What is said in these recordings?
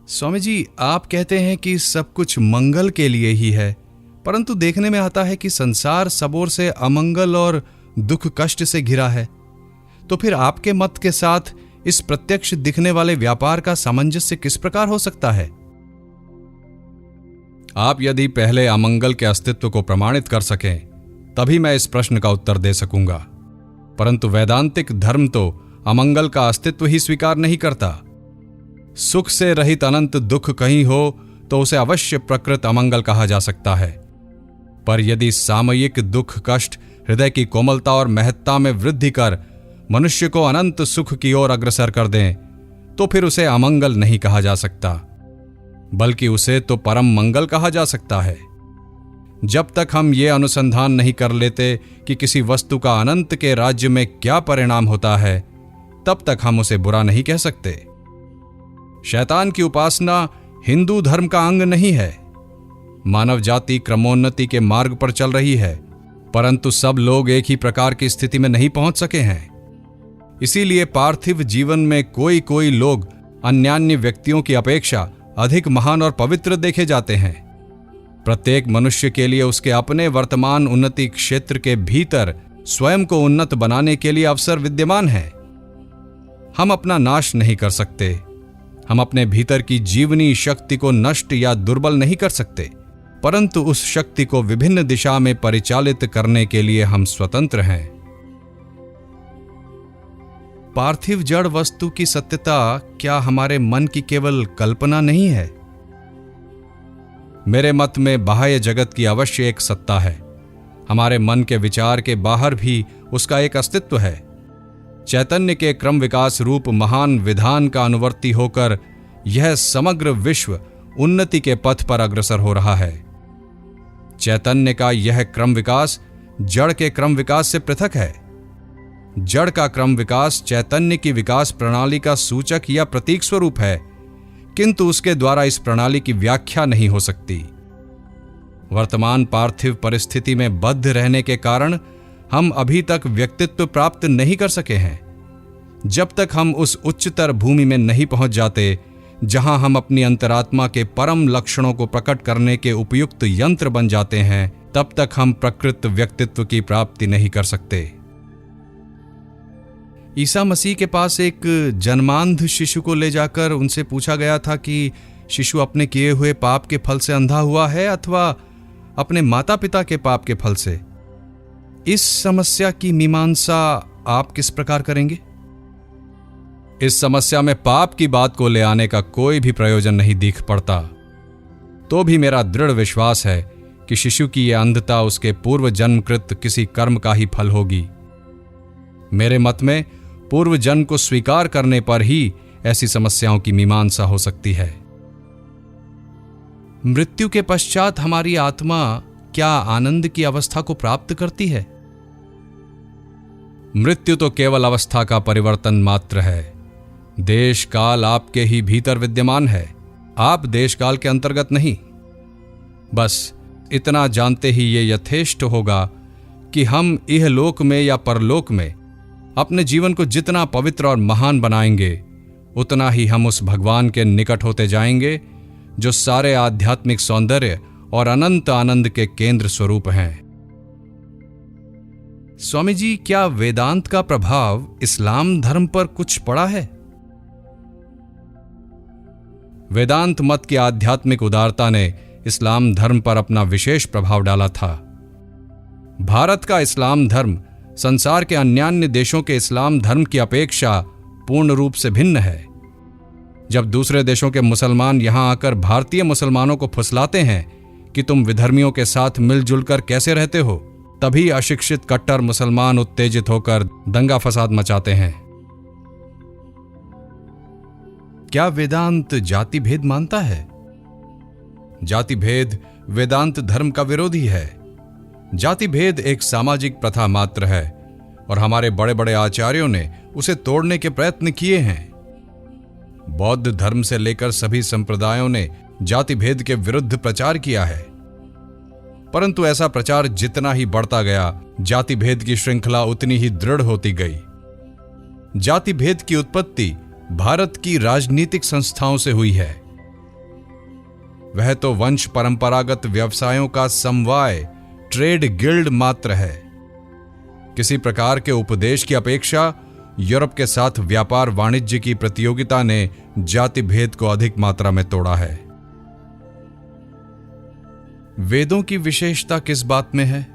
स्वामी जी, आप कहते हैं कि सब कुछ मंगल के लिए ही है, परंतु देखने में आता है कि संसार सब ओर से अमंगल और दुख कष्ट से घिरा है। तो फिर आपके मत के साथ इस प्रत्यक्ष दिखने वाले व्यापार का सामंजस्य किस प्रकार हो सकता है? आप यदि पहले अमंगल के अस्तित्व को प्रमाणित कर सकें, तभी मैं इस प्रश्न का उत्तर दे सकूंगा। परंतु वैदांतिक धर्म तो अमंगल का अस्तित्व ही स्वीकार नहीं करता। सुख से रहित अनंत दुख कहीं हो तो उसे अवश्य प्रकृत अमंगल कहा जा सकता है। पर यदि सामयिक दुख कष्ट हृदय की कोमलता और महत्ता में वृद्धि कर मनुष्य को अनंत सुख की ओर अग्रसर कर दें, तो फिर उसे अमंगल नहीं कहा जा सकता, बल्कि उसे तो परम मंगल कहा जा सकता है। जब तक हम ये अनुसंधान नहीं कर लेते कि किसी वस्तु का अनंत के राज्य में क्या परिणाम होता है, तब तक हम उसे बुरा नहीं कह सकते। शैतान की उपासना हिंदू धर्म का अंग नहीं है। मानव जाति क्रमोन्नति के मार्ग पर चल रही है, परंतु सब लोग एक ही प्रकार की स्थिति में नहीं पहुंच सके हैं। इसीलिए पार्थिव जीवन में कोई कोई लोग अन्यान्य व्यक्तियों की अपेक्षा अधिक महान और पवित्र देखे जाते हैं। प्रत्येक मनुष्य के लिए उसके अपने वर्तमान उन्नति क्षेत्र के भीतर स्वयं को उन्नत बनाने के लिए अवसर विद्यमान है। हम अपना नाश नहीं कर सकते। हम अपने भीतर की जीवनी शक्ति को नष्ट या दुर्बल नहीं कर सकते, परंतु उस शक्ति को विभिन्न दिशा में परिचालित करने के लिए हम स्वतंत्र हैं। पार्थिव जड़ वस्तु की सत्यता क्या हमारे मन की केवल कल्पना नहीं है? मेरे मत में बाह्य जगत की अवश्य एक सत्ता है। हमारे मन के विचार के बाहर भी उसका एक अस्तित्व है। चैतन्य के क्रम विकास रूप महान विधान का अनुवर्ती होकर यह समग्र विश्व उन्नति के पथ पर अग्रसर हो रहा है। चैतन्य का यह क्रम विकास जड़ के क्रम विकास से पृथक है। जड़ का क्रम विकास चैतन्य की विकास प्रणाली का सूचक या प्रतीक स्वरूप है, किंतु उसके द्वारा इस प्रणाली की व्याख्या नहीं हो सकती। वर्तमान पार्थिव परिस्थिति में बद्ध रहने के कारण हम अभी तक व्यक्तित्व प्राप्त नहीं कर सके हैं। जब तक हम उस उच्चतर भूमि में नहीं पहुंच जाते जहां हम अपनी अंतरात्मा के परम लक्षणों को प्रकट करने के उपयुक्त यंत्र बन जाते हैं, तब तक हम प्रकृत व्यक्तित्व की प्राप्ति नहीं कर सकते। ईसा मसीह के पास एक जन्मांध शिशु को ले जाकर उनसे पूछा गया था कि शिशु अपने किए हुए पाप के फल से अंधा हुआ है अथवा अपने माता पिता के पाप के फल से। इस समस्या की मीमांसा आप किस प्रकार करेंगे? इस समस्या में पाप की बात को ले आने का कोई भी प्रयोजन नहीं दिख पड़ता। तो भी मेरा दृढ़ विश्वास है कि शिशु की यह अंधता उसके पूर्व जन्मकृत किसी कर्म का ही फल होगी। मेरे मत में पूर्व जन्म को स्वीकार करने पर ही ऐसी समस्याओं की मीमांसा हो सकती है। मृत्यु के पश्चात हमारी आत्मा क्या आनंद की अवस्था को प्राप्त करती है? मृत्यु तो केवल अवस्था का परिवर्तन मात्र है। देश काल आपके ही भीतर विद्यमान है, आप देश काल के अंतर्गत नहीं। बस इतना जानते ही ये यथेष्ट होगा कि हम इहलोक में या परलोक में अपने जीवन को जितना पवित्र और महान बनाएंगे, उतना ही हम उस भगवान के निकट होते जाएंगे जो सारे आध्यात्मिक सौंदर्य और अनंत आनंद के केंद्र स्वरूप हैं। स्वामी जी, क्या वेदांत का प्रभाव इस्लाम धर्म पर कुछ पड़ा है? वेदांत मत की आध्यात्मिक उदारता ने इस्लाम धर्म पर अपना विशेष प्रभाव डाला था। भारत का इस्लाम धर्म संसार के अन्यान्य देशों के इस्लाम धर्म की अपेक्षा पूर्ण रूप से भिन्न है। जब दूसरे देशों के मुसलमान यहां आकर भारतीय मुसलमानों को फुसलाते हैं कि तुम विधर्मियों के साथ मिलजुल कर कैसे रहते हो, तभी अशिक्षित कट्टर मुसलमान उत्तेजित होकर दंगा फसाद मचाते हैं। क्या वेदांत जाति भेद मानता है? जाति भेद वेदांत धर्म का विरोधी है। जाति भेद एक सामाजिक प्रथा मात्र है और हमारे बड़े बड़े आचार्यों ने उसे तोड़ने के प्रयत्न किए हैं। बौद्ध धर्म से लेकर सभी संप्रदायों ने जाति भेद के विरुद्ध प्रचार किया है, परंतु ऐसा प्रचार जितना ही बढ़ता गया, जाति भेद की श्रृंखला उतनी ही दृढ़ होती गई। जाति भेद की उत्पत्ति भारत की राजनीतिक संस्थाओं से हुई है। वह तो वंश परंपरागत व्यवसायों का समवाय, ट्रेड गिल्ड मात्र है। किसी प्रकार के उपदेश की अपेक्षा यूरोप के साथ व्यापार वाणिज्य की प्रतियोगिता ने जाति भेद को अधिक मात्रा में तोड़ा है। वेदों की विशेषता किस बात में है?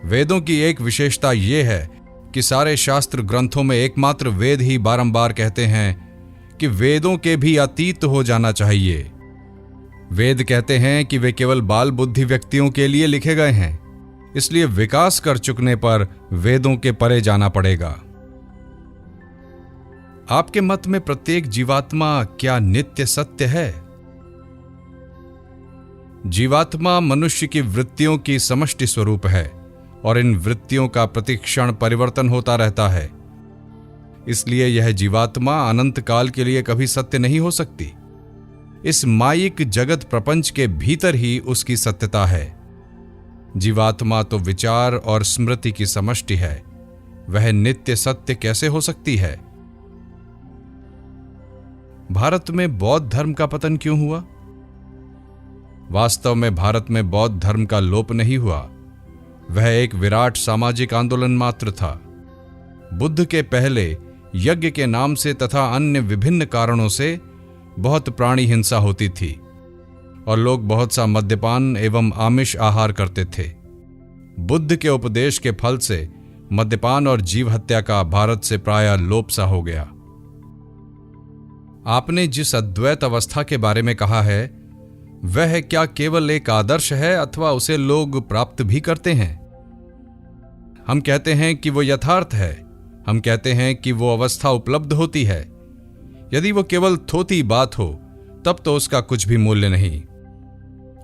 वेदों की एक विशेषता यह है कि सारे शास्त्र ग्रंथों में एकमात्र वेद ही बारंबार कहते हैं कि वेदों के भी अतीत हो जाना चाहिए। वेद कहते हैं कि वे केवल बाल बुद्धि व्यक्तियों के लिए लिखे गए हैं, इसलिए विकास कर चुकने पर वेदों के परे जाना पड़ेगा। आपके मत में प्रत्येक जीवात्मा क्या नित्य सत्य है? जीवात्मा मनुष्य की वृत्तियों की समष्टि स्वरूप है और इन वृत्तियों का प्रतिक्षण परिवर्तन होता रहता है। इसलिए यह जीवात्मा अनंत काल के लिए कभी सत्य नहीं हो सकती। इस मायिक जगत प्रपंच के भीतर ही उसकी सत्यता है। जीवात्मा तो विचार और स्मृति की समष्टि है, वह नित्य सत्य कैसे हो सकती है? भारत में बौद्ध धर्म का पतन क्यों हुआ? वास्तव में भारत में बौद्ध धर्म का लोप नहीं हुआ, वह एक विराट सामाजिक आंदोलन मात्र था। बुद्ध के पहले यज्ञ के नाम से तथा अन्य विभिन्न कारणों से बहुत प्राणी हिंसा होती थी और लोग बहुत सा मद्यपान एवं आमिष आहार करते थे। बुद्ध के उपदेश के फल से मद्यपान और जीव हत्या का भारत से प्रायः लोप सा हो गया। आपने जिस अद्वैत अवस्था के बारे में कहा है, वह क्या केवल एक आदर्श है अथवा उसे लोग प्राप्त भी करते हैं? हम कहते हैं कि वो यथार्थ है, हम कहते हैं कि वो अवस्था उपलब्ध होती है। यदि वो केवल थोथी बात हो तब तो उसका कुछ भी मूल्य नहीं।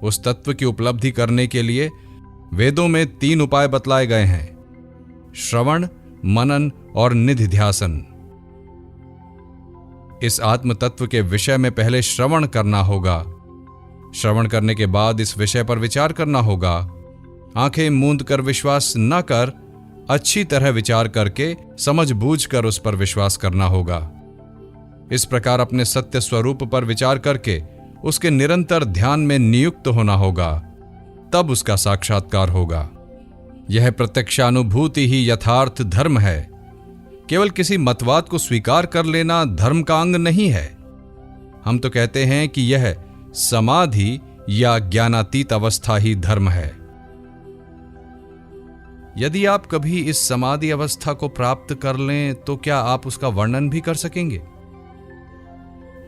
उस तत्व की उपलब्धि करने के लिए वेदों में 3 उपाय बतलाए गए हैं: श्रवण, मनन और निधिध्यासन। इस आत्म तत्व के विषय में पहले श्रवण करना होगा। श्रवण करने के बाद इस विषय पर विचार करना होगा। आंखें मूंद कर विश्वास न कर, अच्छी तरह विचार करके समझ बूझ कर उस पर विश्वास करना होगा। इस प्रकार अपने सत्य स्वरूप पर विचार करके उसके निरंतर ध्यान में नियुक्त होना होगा, तब उसका साक्षात्कार होगा। यह प्रत्यक्षानुभूति ही यथार्थ धर्म है। केवल किसी मतवाद को स्वीकार कर लेना धर्म का अंग नहीं है। हम तो कहते हैं कि यह समाधि या ज्ञानातीत अवस्था ही धर्म है। यदि आप कभी इस समाधि अवस्था को प्राप्त कर लें तो क्या आप उसका वर्णन भी कर सकेंगे?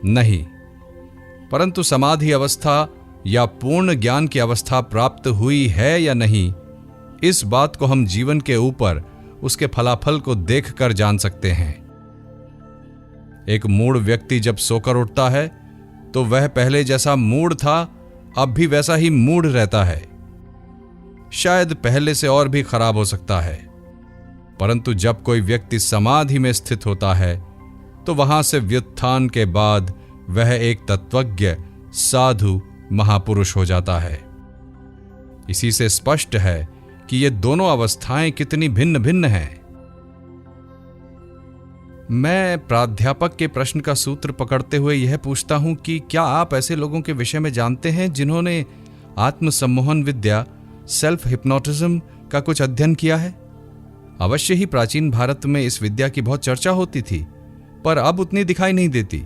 नहीं, परंतु समाधि अवस्था या पूर्ण ज्ञान की अवस्था प्राप्त हुई है या नहीं, इस बात को हम जीवन के ऊपर उसके फलाफल को देखकर जान सकते हैं। एक मूढ़ व्यक्ति जब सोकर उठता है तो वह पहले जैसा मूढ़ था अब भी वैसा ही मूढ़ रहता है। शायद पहले से और भी खराब हो सकता है। परंतु जब कोई व्यक्ति समाधि में स्थित होता है तो वहां से व्युत्थान के बाद वह एक तत्वज्ञ, साधु, महापुरुष हो जाता है। इसी से स्पष्ट है कि ये दोनों अवस्थाएं कितनी भिन्न भिन्न हैं। मैं प्राध्यापक के प्रश्न का सूत्र पकड़ते हुए यह पूछता हूं कि क्या आप ऐसे लोगों के विषय में जानते हैं जिन्होंने आत्मसम्मोहन विद्या, सेल्फ हिप्नोटिज्म का कुछ अध्ययन किया है? अवश्य ही प्राचीन भारत में इस विद्या की बहुत चर्चा होती थी, पर अब उतनी दिखाई नहीं देती।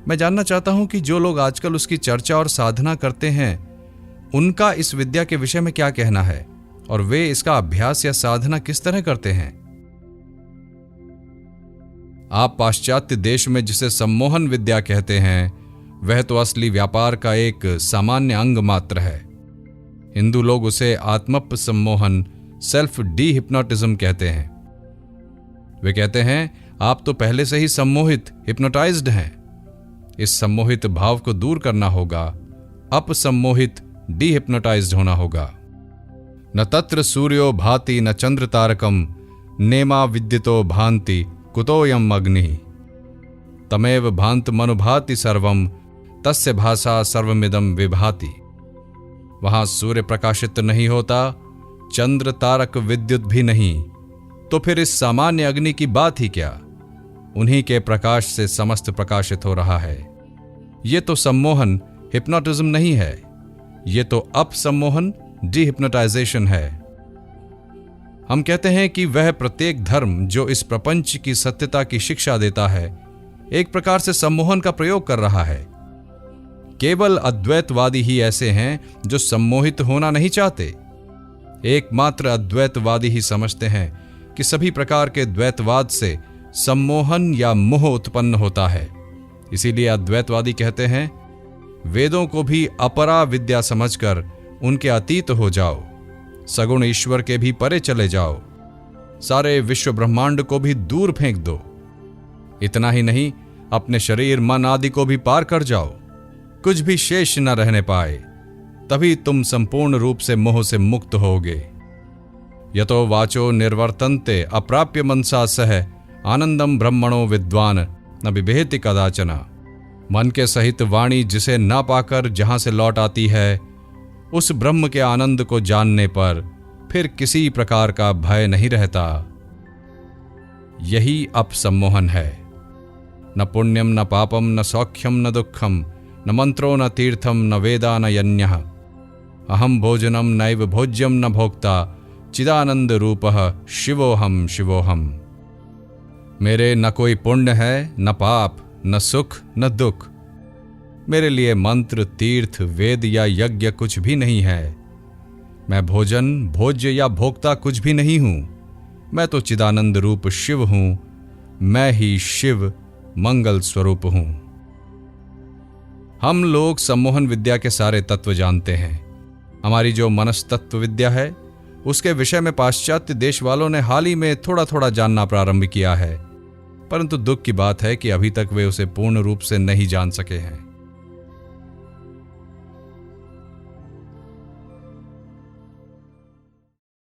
मैं जानना चाहता हूं कि जो लोग आजकल उसकी चर्चा और साधना करते हैं, उनका इस विद्या के विषय में क्या कहना है और वे इसका अभ्यास या साधना किस तरह करते हैं। आप पाश्चात्य देश में जिसे सम्मोहन विद्या कहते हैं, वह तो असली व्यापार का एक सामान्य अंग मात्र है। हिंदू लोग उसे आत्मप सम्मोहन, सेल्फ डी हिप्नोटिज्म कहते हैं। वे कहते हैं आप तो पहले से ही सम्मोहित, हिप्नोटाइज्ड हैं। इस सम्मोहित भाव को दूर करना होगा, अपसम्मोहित, डी हिप्नोटाइज्ड होना होगा। न तत्र सूर्यो भाति न चंद्र तारकम नेमा विद्युतो भांति कुतोयम अग्नि तमेव भांत मनुभाति सर्वम तस्य भाषा सर्वमिदम विभाति। वहां सूर्य प्रकाशित नहीं होता, चंद्र तारक विद्युत भी नहीं, तो फिर इस सामान्य अग्नि की बात ही क्या? उन्हीं के प्रकाश से समस्त प्रकाशित हो रहा है। ये तो सम्मोहन हिप्नोटिज्म नहीं है, ये तो अपसम्मोहन डिहिप्नोटाइजेशन है। हम कहते हैं कि वह प्रत्येक धर्म जो इस प्रपंच की सत्यता की शिक्षा देता है, एक प्रकार से सम्मोहन का प्रयोग कर रहा है। केवल अद्वैतवादी ही ऐसे हैं जो सम्मोहित होना नहीं चाहते। एकमात्र अद्वैतवादी ही समझते हैं कि सभी प्रकार के द्वैतवाद से सम्मोहन या मोह उत्पन्न होता है। इसीलिए अद्वैतवादी कहते हैं, वेदों को भी अपरा विद्या समझकर उनके अतीत हो जाओ, सगुण ईश्वर के भी परे चले जाओ, सारे विश्व ब्रह्मांड को भी दूर फेंक दो। इतना ही नहीं, अपने शरीर मन आदि को भी पार कर जाओ, कुछ भी शेष न रहने पाए, तभी तुम संपूर्ण रूप से मोह से मुक्त होगे। यतो वाचो निर्वर्तन्ते अप्राप्य मनसा सह आनंदम ब्रह्मणो विद्वान न बिभेति कदाचन। मन के सहित वाणी जिसे ना पाकर जहां से लौट आती है, उस ब्रह्म के आनंद को जानने पर फिर किसी प्रकार का भय नहीं रहता। यही अपसम्मोहन है। न पुण्यम न पापम न सौख्यम न दुखम न मंत्रो न तीर्थम न वेदा न यन्यः अहम भोजनम नैव भोज्यम न भोक्ता चिदानंद रूपः शिवोहम शिवोहम। मेरे न कोई पुण्य है, न पाप, न सुख, न दुख। मेरे लिए मंत्र, तीर्थ, वेद या यज्ञ कुछ भी नहीं है। मैं भोजन, भोज्य या भोक्ता कुछ भी नहीं हूं। मैं तो चिदानंद रूप शिव हूं। मैं ही शिव मंगल स्वरूप हूं। हम लोग सम्मोहन विद्या के सारे तत्व जानते हैं। हमारी जो मनस्तत्व विद्या है, उसके विषय में पाश्चात्य देश वालों ने हाल ही में थोड़ा थोड़ा जानना प्रारंभ किया है, परंतु दुख की बात है कि अभी तक वे उसे पूर्ण रूप से नहीं जान सके हैं।